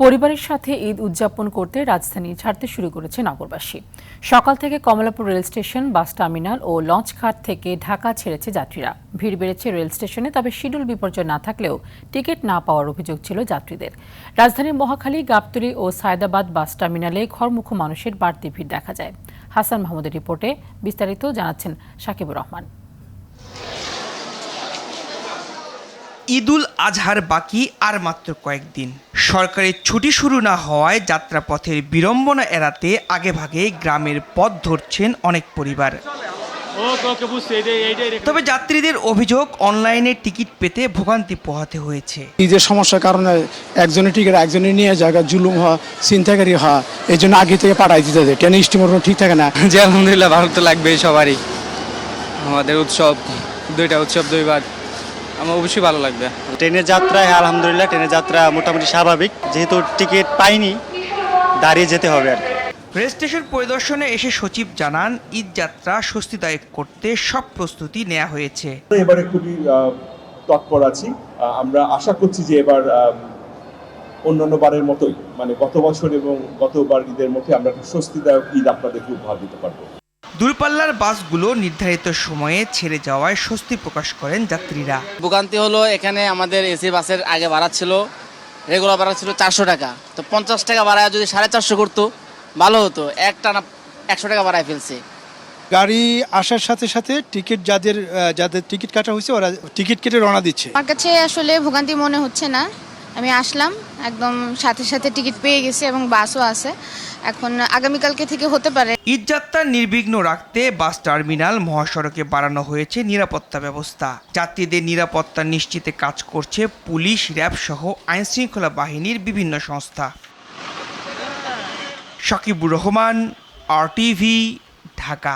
পরিবারের সাথে ঈদ উদযাপন করতে রাজধানী ছাড়তে শুরু করেছে নগরবাসী। সকাল থেকে Kamalapur rail station, bus terminal ও লঞ্চঘাট থেকে ঢাকা ছেড়েছে যাত্রীরা। ভিড় বেড়েছে রেল স্টেশনে, তবে শিডিউল বিপর্যয় না থাকলেও টিকিট না পাওয়ার অভিযোগ ছিল যাত্রীদের। রাজধানীর মহাখালী, গাবতলী ও সায়দাবাদ বাস টার্মিনালে ঘরমুখো মানুষের বাড়তি ভিড় দেখা যায়। হাসান মাহমুদের রিপোর্টে বিস্তারিত জানাচ্ছেন সাকিবুর রহমান। ঈদুল আজহার বাকি আর মাত্র কয়েকদিন। সরকারি ছুটি শুরু না হওয়ায় যাত্রাপথের বিড়ম্বনা এড়াতে আগেভাগে গ্রামের পথ ধরছেন অনেক পরিবার। তবে যাত্রীদের অভিযোগ, অনলাইনে টিকিট পেতে ভোগান্তি পোহাতে হয়েছে। ঈদের সমস্যার কারণে একজনের টিকিট একজনে নিয়ে জায়গা জুলুম হয়, ছিনতাইকারী হয়, এই জন্য আগে থেকে পাঠাই দিতে দেয়। ট্রেনের স্টিমার ঠিক থাকে না। যে আলহামদুলিল্লাহ ভালো তো লাগবে সবারই। আমাদের উৎসব, দুইটা উৎসব দুইবার, আমার অবশ্যই ভালো লাগবে। ট্রেনের যাত্রায় আলহামদুলিল্লাহ ট্রেনের যাত্রা মোটামুটি স্বাভাবিক, যেহেতু টিকিট পাইনি দাঁড়িয়ে যেতে হবে আর কি। রেল স্টেশন পরিদর্শনে এসে সচিব জানান, ঈদ যাত্রা স্বস্তিদায়ক করতে সব প্রস্তুতি নেওয়া হয়েছে। এবারে খুবই তৎপর আছি। আমরা আশা করছি যে এবার অন্যান্য বারের মতোই, মানে গত বছর এবং গতবার ঈদের মধ্যে আমরা স্বস্তিদায়ক ঈদ আপনাদেরকে উপহার দিতে পারবো। দূরপাল্লার বাসগুলো নির্ধারিত সময়ে ছেড়ে যাওয়ায় স্বস্তি প্রকাশ করেন যাত্রীরা। ভোগান্তি হলো, এখানে আমাদের এসি বাসের আগে ভাড়া ছিল, রেগুলার ভাড়া ছিল 400 টাকা, তো 50 টাকা ভাড়া যদি 450 করতো ভালো হতো। একটানা 100 টাকা ভাড়ায় ফেলছে। গাড়ি আসার সাথে সাথে টিকিট যাদের টিকিট কাটা হয়েছে ওরা টিকিট কেটে রওনা দিচ্ছে। আমার কাছে আসলে ভোগান্তি মনে হচ্ছে না। আমি আসলাম, একদম সাথে সাথে টিকিট পেয়ে গেছি এবং বাসও আছে। এখন আগামীকালকে থেকে হতে পারে। ঈদযাত্রা নির্বিঘ্ন রাখতে বাস টার্মিনাল, মহাসড়কে বাড়ানো হয়েছে নিরাপত্তা ব্যবস্থা। যাত্রীদের নিরাপত্তা নিশ্চিতে কাজ করছে পুলিশ, র্যাব সহ আইনশৃঙ্খলা বাহিনীর বিভিন্ন সংস্থা। সাকিবুর রহমান, RTV, ঢাকা।